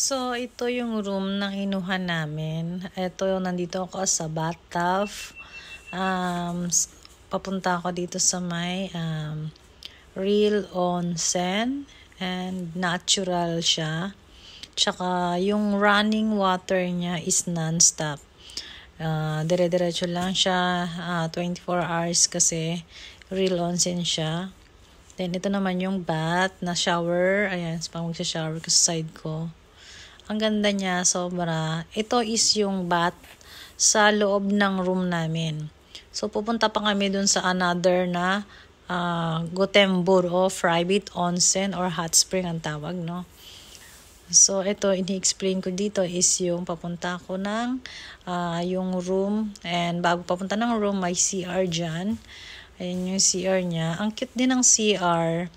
So, ito yung room na kinuha namin. Ito, nandito ako sa bathtub. Papunta ako dito sa may real onsen and natural siya. Tsaka yung running water niya is non-stop. Dire-diretso lang siya, 24 hours kasi real onsen siya. Then, ito naman yung bath na shower. Ayan, pang magsha-shower ko sa side ko. Ang ganda niya, sobra. Ito is yung bath sa loob ng room namin. So, pupunta pa kami dun sa another na Gothenburg o private onsen or hot spring ang tawag, no? So, ito, ini-explain ko dito is yung papunta ko ng yung room. And bago papunta ng room, may CR dyan. Ayan yung CR niya. Ang cute din ng CR.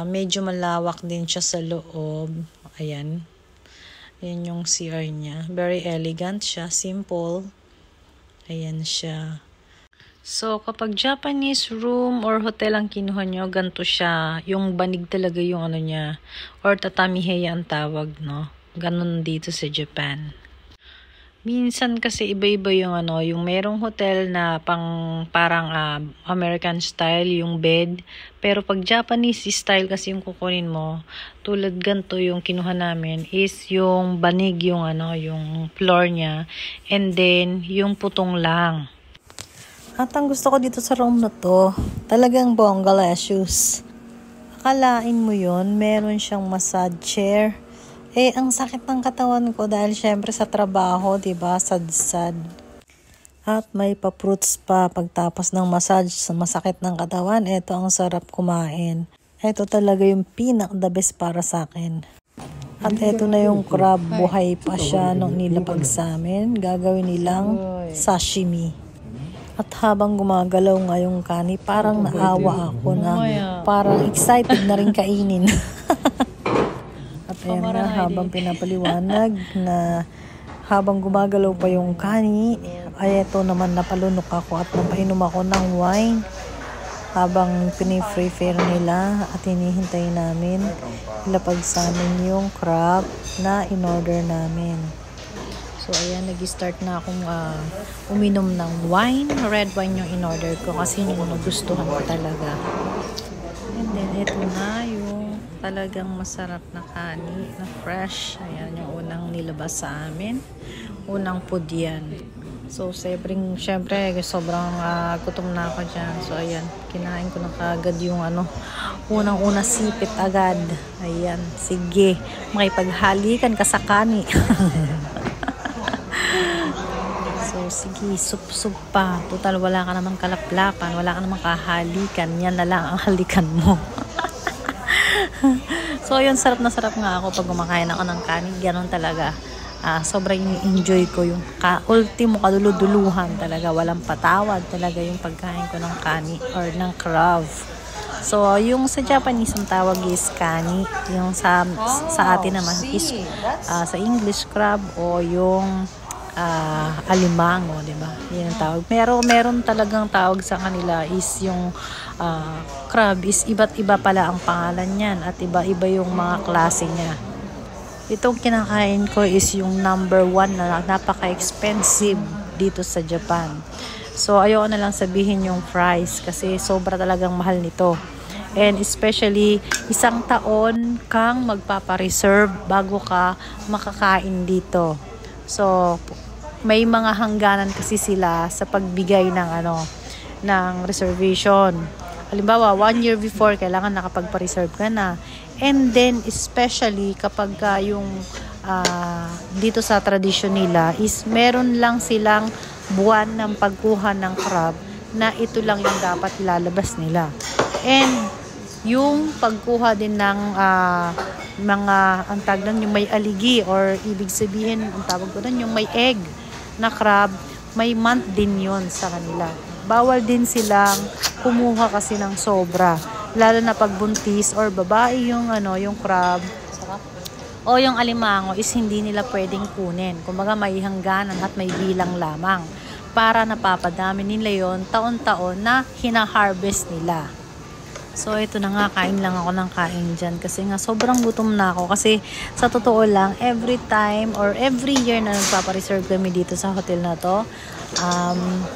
Medyo malawak din siya sa loob. Ayan. Ayan yung CR niya. Very elegant siya. Simple. Ayan siya. So, kapag Japanese room or hotel ang kinuha nyo, ganito siya. Yung banig talaga yung ano niya. Or tatamiheya ang tawag, no? Ganon dito sa Japan. Minsan kasi iba-iba yung ano, yung merong hotel na parang American style yung bed. Pero pag Japanese style kasi yung kukunin mo, tulad ganito yung kinuha namin is yung banig yung ano, yung floor niya. And then yung putong lang. At ang gusto ko dito sa room na to, talagang bonggalicious. Akalain mo yun, meron siyang massage chair. Ang sakit ng katawan ko dahil syempre sa trabaho, diba? Sad-sad. At may pa-fruits pa pagtapos ng massage sa masakit ng katawan. Ito ang sarap kumain. Ito talaga yung the best para sa akin. At ito na yung crab. Buhay pa siya nung nilapag sa amin. Gagawin nilang sashimi. At habang gumagalaw nga yung kani, parang naawa ako na parang excited na rin kainin. At ayan na, habang pinapaliwanag na habang gumagalaw pa yung kani, ay eto naman napalunok ako at napainom ako ng wine habang pinifreefer nila at hinihintay namin ilapag sa amin yung crab na in-order namin. So ayan, nag-start na akong uminom ng wine. Red wine yung in-order ko kasi yung nagustuhan ko talaga. And then ito na yung talagang masarap na kani na fresh. Ayan yung unang nilabas sa amin. Unang food yan. So syempre sobrang gutom na ako dyan. So ayan, kinain ko na kagad yung unang-una sipit agad. Ayan, sige, makipaghalikan ka sa kani. So sige, sup-sup pa. Total wala ka namang kalaplapan, wala ka namang kahalikan. Yan na lang ang halikan mo. So yun, sarap na sarap nga ako pag kumakain ako ng kanin. Ganon talaga. Sobrang enjoy ko yung ultimo kaduluduluhan talaga. Walang patawad talaga yung pagkain ko ng kani or ng crab. So yung sa Japanese ang tawag is kani. Yung sa atin naman is sa English crab o yung alimango, di ba? Yan ang tawag. Meron talagang tawag sa kanila is yung crab is iba't iba pala ang pangalan niyan at iba-iba yung mga klase niya. Itong kinakain ko is yung number 1 na napaka-expensive dito sa Japan. So ayoko na lang sabihin yung price kasi sobra talagang mahal nito. And especially isang taon kang magpapa-reserve bago ka makakain dito. So, may mga hangganan kasi sila sa pagbigay ng reservation. Halimbawa, 1 year before, kailangan nakapagpa-reserve ka na. And then, especially kapag yung dito sa tradisyon nila, is meron lang silang buwan ng pagkuha ng crab na ito lang yung dapat ilalabas nila. And, yung pagkuha din ng mga ang tawag doon, yung may aligi or ibig sabihin ang tawag ko doon yung may egg na crab, may month din yon sa kanila. Bawal din silang kumuha kasi ng sobra, lalo na pagbuntis or babae yung yung crab o yung alimango is hindi nila pwedeng kunin. Kumbaga may hangganan at may bilang lamang para napapadami nila yon taon-taon na hina-harvest nila. So, ito na nga, kain lang ako ng kain dyan. Kasi nga, sobrang gutom na ako. Kasi, sa totoo lang, every time or every year na nagpapareserve kami dito sa hotel na to,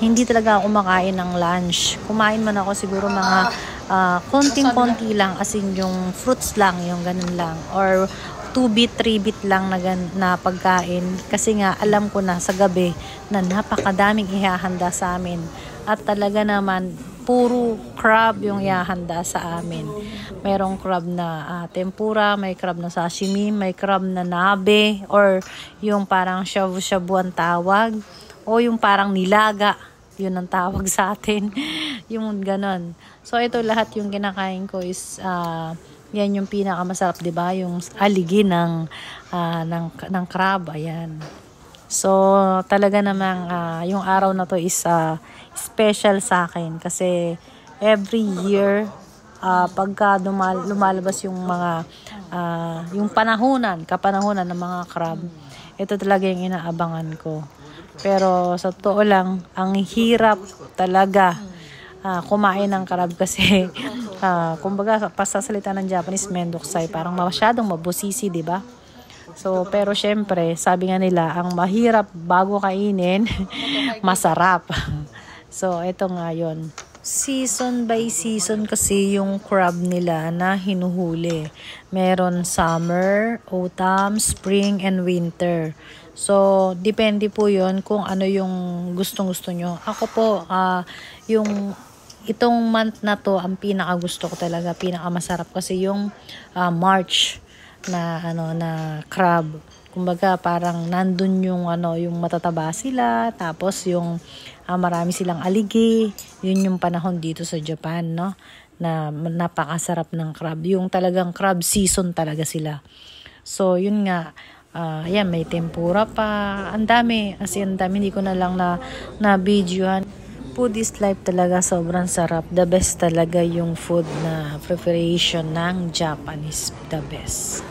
hindi talaga ako makain ng lunch. Kumain man ako siguro mga konting-konti lang. As in, yung fruits lang, yung ganun lang. Or 2-bit, 3-bit lang na pagkain. Kasi nga, alam ko na sa gabi na napakadaming ihahanda sa amin. At talaga naman, puro crab yung ihahanda sa amin. Mayroong crab na tempura, may crab na sashimi, may crab na nabe, or yung parang shabu-shabu ang tawag, o yung parang nilaga, yun ang tawag sa atin. Yung ganon. So, ito lahat yung kinakain ko is, yan yung pinakamasarap, di ba? Yung aligi ng crab, ayan. So, talaga namang yung araw na to is special sa akin kasi every year pagka lumalabas yung mga yung kapanahunan ng mga crab, ito talaga yung inaabangan ko. Pero sa totoo lang, ang hirap talaga kumain ng crab kasi kumbaga pasasalita ng Japanese mendokusai, parang masyadong mabusisi, di ba? So, pero syempre, sabi nga nila, ang mahirap bago kainin, masarap. So, ito nga yun. Season by season kasi yung crab nila na hinuhuli. Meron summer, autumn, spring, and winter. So, depende po yun kung ano yung gustong-gusto nyo. Ako po, itong month na to, ang pinaka-gusto ko talaga, pinaka-masarap kasi yung March na crab. Kumbaga parang nandun yung matataba sila, tapos yung marami silang aligi. Yun yung panahon dito sa Japan, no? Na napakasarap ng crab. Yung talagang crab season talaga sila. So, yun nga, yan, may tempura pa. Ang dami, ang dami, hindi ko na lang na videohan. Food is life talaga, sobrang sarap. The best talaga yung food na preparation ng Japanese, the best.